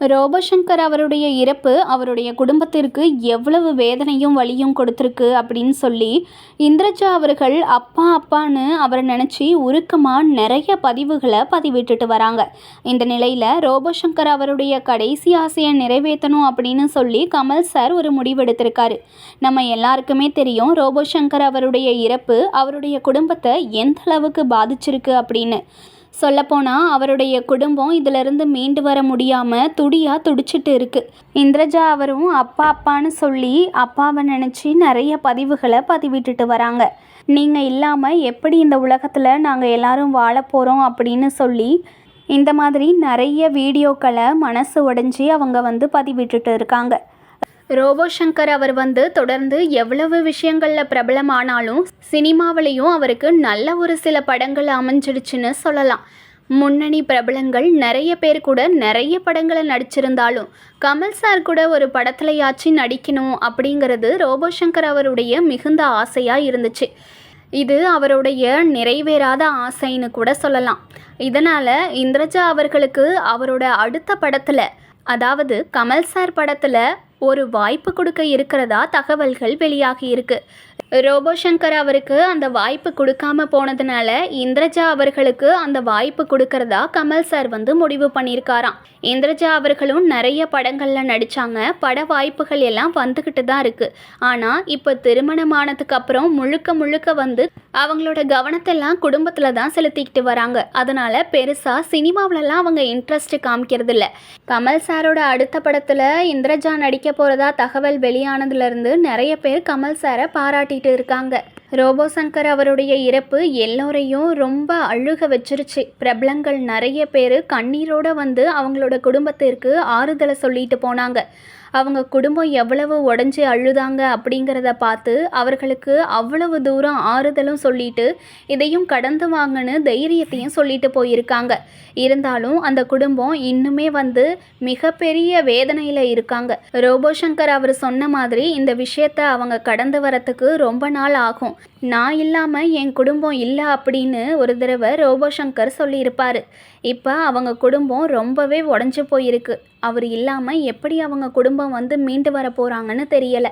ரோபோசங்கர் அவருடைய இறப்பு அவருடைய குடும்பத்திற்கு எவ்வளவு வேதனையும் வலியும் கொடுத்துருக்கு அப்படின்னு சொல்லி இந்திரஜா அவர்கள் அப்பா அப்பான்னு அவரை நினச்சி உருக்கமாக நிறைய பதிவுகளை பதிவிட்டுட்டு வராங்க. இந்த நிலையில் ரோபோசங்கர் அவருடைய கடைசி ஆசையை நிறைவேற்றணும் அப்படின்னு சொல்லி கமல் சார் ஒரு முடிவெடுத்திருக்காரு. நம்ம எல்லாருக்குமே தெரியும் ரோபோசங்கர் அவருடைய இறப்பு அவருடைய குடும்பத்தை எந்த அளவுக்கு பாதிச்சிருக்கு அப்படின்னு. சொல்லப்போனால் அவருடைய குடும்பம் இதிலிருந்து மீண்டு வர முடியாமல் துடிச்சிட்டு இருக்குது. இந்திரஜா அவரும் அப்பா அப்பான்னு சொல்லி அப்பாவை நினச்சி நிறைய பதிவுகளை பதிவிட்டுட்டு வராங்க. நீங்கள் இல்லாமல் எப்படி இந்த உலகத்தில் நாங்கள் எல்லாரும் வாழ போகிறோம் அப்படின்னு சொல்லி இந்த மாதிரி நிறைய வீடியோக்களை மனசு உடைஞ்சி அவங்க பதிவிட்டுட்டு இருக்காங்க. ரோபோசங்கர் அவர் தொடர்ந்து எவ்வளவு விஷயங்களில் பிரபலமானாலும் சினிமாவிலையும் அவருக்கு நல்ல ஒரு சில படங்கள் அமைஞ்சிடுச்சுன்னு சொல்லலாம். முன்னணி பிரபலங்கள் நிறைய பேர் கூட நிறைய படங்களை நடிச்சிருந்தாலும் கமல் சார் கூட ஒரு படத்துலையாச்சும் நடிக்கணும் அப்படிங்கிறது ரோபோசங்கர் அவருடைய மிகுந்த ஆசையாக இருந்துச்சு. இது அவருடைய நிறைவேறாத ஆசைன்னு கூட சொல்லலாம். இதனால் இந்திரஜா அவர்களுக்கு அவரோட அடுத்த படத்தில், அதாவது கமல் சார் படத்தில் ஒரு வாய்ப்பு கொடுக்க இருக்கிறதா தகவல்கள் வெளியாகி இருக்கு. ரோபோசங்கர் அவருக்கு அந்த வாய்ப்பு கொடுக்காம போனதுனால இந்திரஜா அவர்களுக்கு அந்த வாய்ப்பு கொடுக்கறதா கமல் சார் முடிவு பண்ணியிருக்காராம். இந்திரஜா அவர்களும் நிறைய படங்களில் நடித்தாங்க. பட வாய்ப்புகள் எல்லாம் வந்துக்கிட்டு தான் இருக்குது. ஆனால் இப்போ திருமணமானதுக்கு அப்புறம் முழுக்க அவங்களோட கவனத்தெல்லாம் குடும்பத்தில் தான் செலுத்திக்கிட்டு வராங்க. அதனால் பெருசாக சினிமாவிலலாம் அவங்க இன்ட்ரெஸ்ட் காமிக்கிறது இல்லை. கமல் சாரோட அடுத்த படத்தில் இந்திரஜா நடிக்க போகிறதா தகவல் வெளியானதுலேருந்து நிறைய பேர் கமல் சாரை பாராட்டிட்டு இருக்காங்க. ரோபோசங்கர் அவருடைய இறப்பு எல்லோரையும் ரொம்ப அழுக வச்சிருச்சு. பிரபலங்கள் நிறைய பேர் கண்ணீரோட அவங்களோட குடும்பத்திற்கு ஆறுதலை சொல்லிட்டு போனாங்க. அவங்க குடும்பம் எவ்வளவு உடஞ்சி அழுதாங்க அப்படிங்கிறத பார்த்து அவர்களுக்கு அவ்வளவு தூரம் ஆறுதலும் சொல்லிட்டு இதையும் கடந்து வாங்கன்னு தைரியத்தையும் சொல்லிட்டு போயிருக்காங்க. இருந்தாலும் அந்த குடும்பம் இன்னுமே மிகப்பெரிய வேதனையில் இருக்காங்க. ரோபோசங்கர் அவர் சொன்ன மாதிரி இந்த விஷயத்தை அவங்க கடந்து வரத்துக்கு ரொம்ப நாள் ஆகும். நான் இல்லாமல் என் குடும்பம் இல்லை அப்படின்னு ஒரு தடவை ரோபோசங்கர் சொல்லியிருப்பார். இப்போ அவங்க குடும்பம் ரொம்பவே உடஞ்சி போயிருக்கு. அவர் இல்லாமல் எப்படி அவங்க குடும்பம் மீண்டு வர போகிறாங்கன்னு தெரியலை.